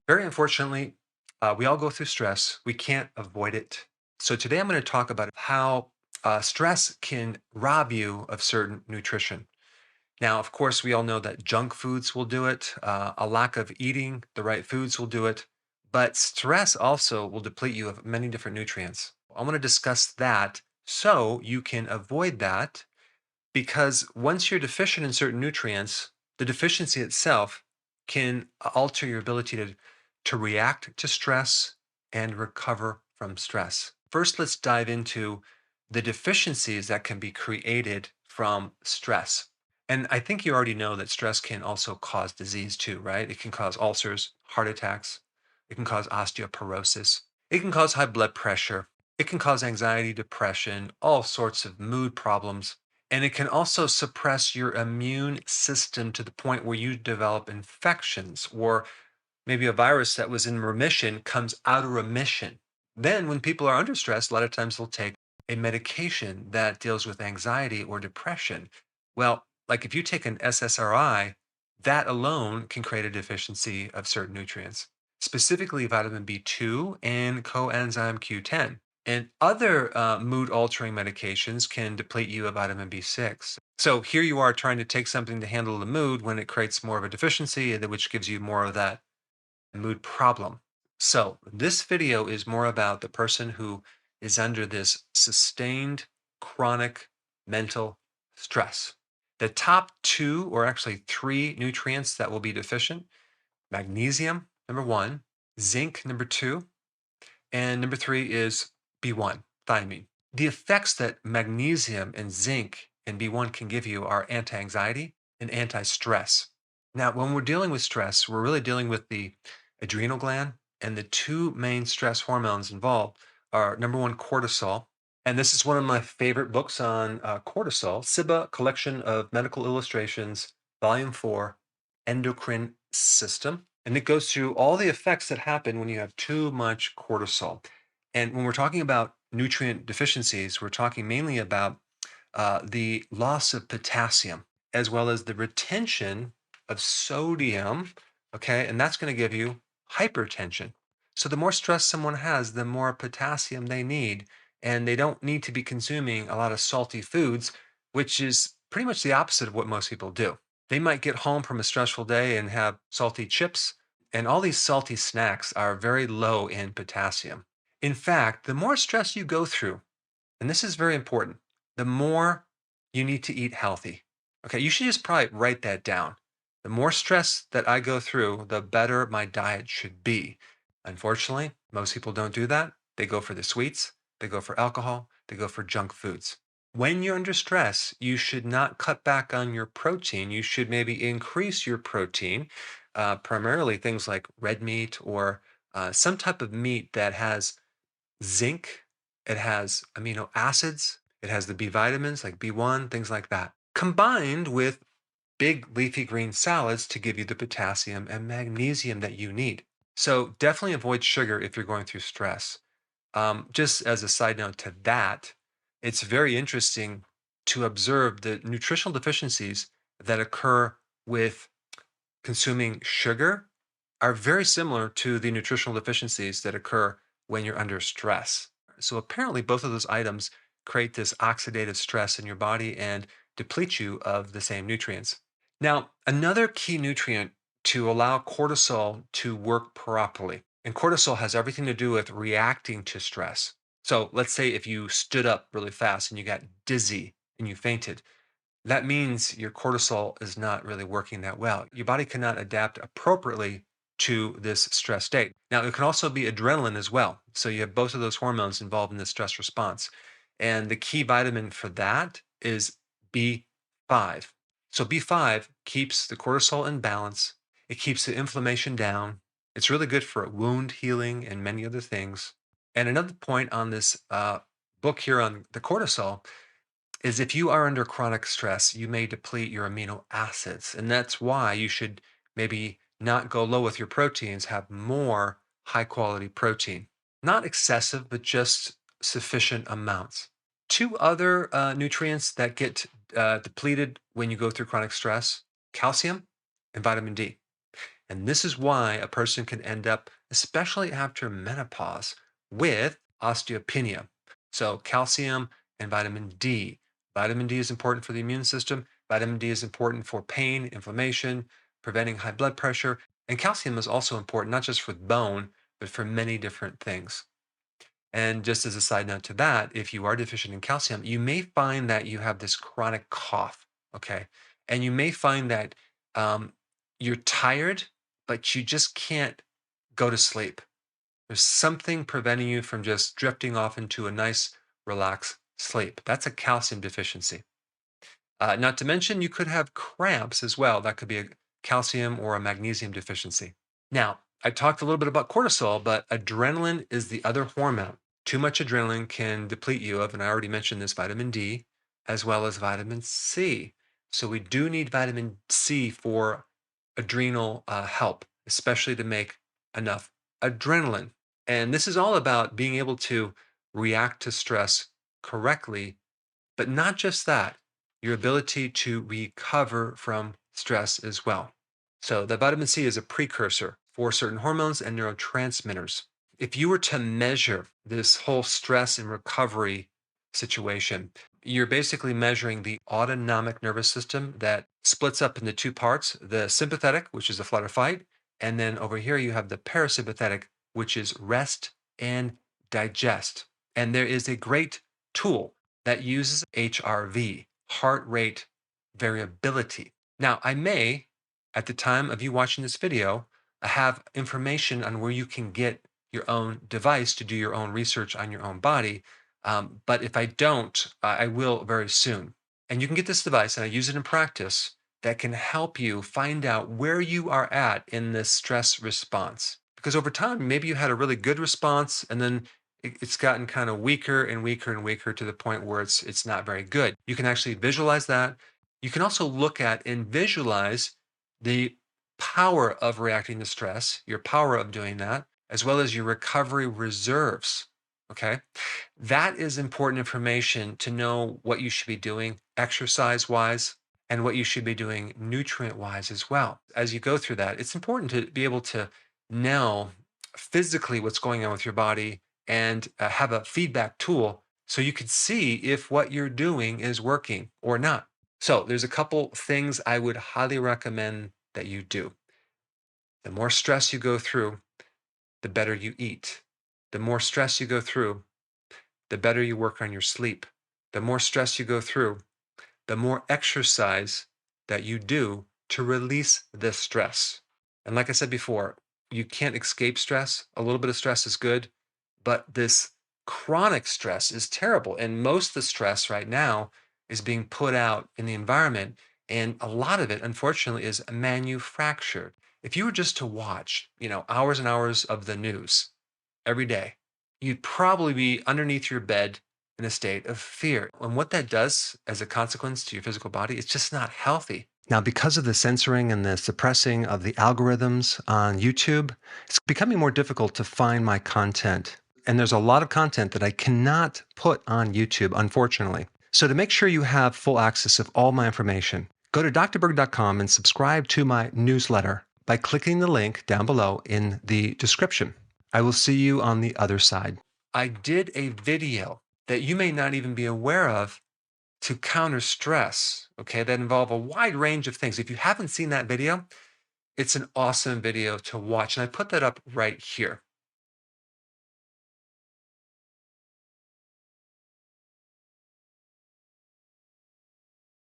Very unfortunately, we all go through stress. We can't avoid it. So today I'm going to talk about how stress can rob you of certain nutrition. Now, of course, we all know that junk foods will do it. A lack of eating the right foods will do it. But stress also will deplete you of many different nutrients. I want to discuss that so you can avoid that because once you're deficient in certain nutrients, the deficiency itself can alter your ability to react to stress and recover from stress. First, let's dive into the deficiencies that can be created from stress. And I think you already know that stress can also cause disease too, right? It can cause ulcers, heart attacks, it can cause osteoporosis, it can cause high blood pressure, it can cause anxiety, depression, all sorts of mood problems, and it can also suppress your immune system to the point where you develop infections or maybe a virus that was in remission comes out of remission. Then, when people are under stress, a lot of times they'll take a medication that deals with anxiety or depression. Well, like if you take an SSRI, that alone can create a deficiency of certain nutrients, specifically vitamin B2 and coenzyme Q10. And other mood altering medications can deplete you of vitamin B6. So here you are trying to take something to handle the mood when it creates more of a deficiency, which gives you more of that mood problem. So, this video is more about the person who is under this sustained chronic mental stress. The top two, or actually three nutrients that will be deficient: magnesium, number one, zinc, number two, and number three is B1, thiamine. The effects that magnesium and zinc and B1 can give you are anti anxiety and anti stress. Now, when we're dealing with stress, we're really dealing with the adrenal gland, and the two main stress hormones involved are number one, cortisol. And this is one of my favorite books on cortisol, SIBA Collection of Medical Illustrations, Volume 4, Endocrine System. And it goes through all the effects that happen when you have too much cortisol. And when we're talking about nutrient deficiencies, we're talking mainly about the loss of potassium as well as the retention of sodium. Okay. And that's going to give you hypertension. So the more stress someone has, the more potassium they need. And they don't need to be consuming a lot of salty foods, which is pretty much the opposite of what most people do. They might get home from a stressful day and have salty chips, and all these salty snacks are very low in potassium. In fact, the more stress you go through, and this is very important, the more you need to eat healthy. Okay, you should just probably write that down. The more stress that I go through, the better my diet should be. Unfortunately, most people don't do that. They go for the sweets, they go for alcohol, they go for junk foods. When you're under stress, you should not cut back on your protein. You should maybe increase your protein, primarily things like red meat or some type of meat that has zinc, it has amino acids, it has the B vitamins like B1, things like that, combined with big leafy green salads to give you the potassium and magnesium that you need. So definitely avoid sugar if you're going through stress. Just as a side note to that, it's very interesting to observe the nutritional deficiencies that occur with consuming sugar are very similar to the nutritional deficiencies that occur when you're under stress. So apparently, both of those items create this oxidative stress in your body and deplete you of the same nutrients. Now, another key nutrient to allow cortisol to work properly, and cortisol has everything to do with reacting to stress. So let's say if you stood up really fast and you got dizzy and you fainted, that means your cortisol is not really working that well. Your body cannot adapt appropriately to this stress state. Now, it can also be adrenaline as well. So you have both of those hormones involved in the stress response. And the key vitamin for that is B5. So B5 keeps the cortisol in balance, it keeps the inflammation down. It's really good for wound healing and many other things. And another point on this book here on the cortisol is if you are under chronic stress, you may deplete your amino acids. And that's why you should maybe not go low with your proteins, have more high quality protein. Not excessive, but just sufficient amounts. Two other nutrients that get depleted when you go through chronic stress: calcium and vitamin D. And this is why a person can end up, especially after menopause, with osteopenia. So, calcium and vitamin D. Vitamin D is important for the immune system. Vitamin D is important for pain, inflammation, preventing high blood pressure. And calcium is also important, not just for bone, but for many different things. And just as a side note to that, if you are deficient in calcium, you may find that you have this chronic cough. Okay. And you may find that um, you're tired, but you just can't go to sleep. There's something preventing you from just drifting off into a nice, relaxed sleep. That's a calcium deficiency. Not to mention, you could have cramps as well. That could be a calcium or a magnesium deficiency. Now, I talked a little bit about cortisol, but adrenaline is the other hormone. Too much adrenaline can deplete you of, and I already mentioned this, vitamin D, as well as vitamin C. So we do need vitamin C for adrenal help, especially to make enough adrenaline. And this is all about being able to react to stress correctly, but not just that, your ability to recover from stress as well. So, the vitamin C is a precursor for certain hormones and neurotransmitters. If you were to measure this whole stress and recovery situation, you're basically measuring the autonomic nervous system that splits up into two parts, the sympathetic, which is the flight or fight, and then over here you have the parasympathetic, which is rest and digest. And there is a great tool that uses HRV, heart rate variability. Now, I may, at the time of you watching this video, have information on where you can get your own device to do your own research on your own body. But if I don't, I will very soon. And you can get this device, and I use it in practice, that can help you find out where you are at in this stress response. Because over time, maybe you had a really good response, and then it's gotten kind of weaker and weaker and weaker to the point where it's not very good. You can actually visualize that. You can also look at and visualize the power of reacting to stress, your power of doing that, as well as your recovery reserves. Okay. That is important information to know what you should be doing exercise wise and what you should be doing nutrient wise as well. As you go through that, it's important to be able to know physically what's going on with your body and have a feedback tool so you can see if what you're doing is working or not. So, there's a couple things I would highly recommend that you do. The more stress you go through, the better you eat. The more stress you go through, the better you work on your sleep. The more stress you go through, the more exercise that you do to release this stress. And like I said before, you can't escape stress. A little bit of stress is good, but this chronic stress is terrible. And most of the stress right now is being put out in the environment. And a lot of it, unfortunately, is manufactured. If you were just to watch, hours and hours of the news every day, you'd probably be underneath your bed in a state of fear. And what that does as a consequence to your physical body, it's just not healthy. Now, because of the censoring and the suppressing of the algorithms on YouTube, it's becoming more difficult to find my content. And there's a lot of content that I cannot put on YouTube, unfortunately. So, to make sure you have full access of all my information, go to drberg.com and subscribe to my newsletter by clicking the link down below in the description. I will see you on the other side. I did a video that you may not even be aware of to counter stress, okay, that involve a wide range of things. If you haven't seen that video, it's an awesome video to watch. And I put that up right here.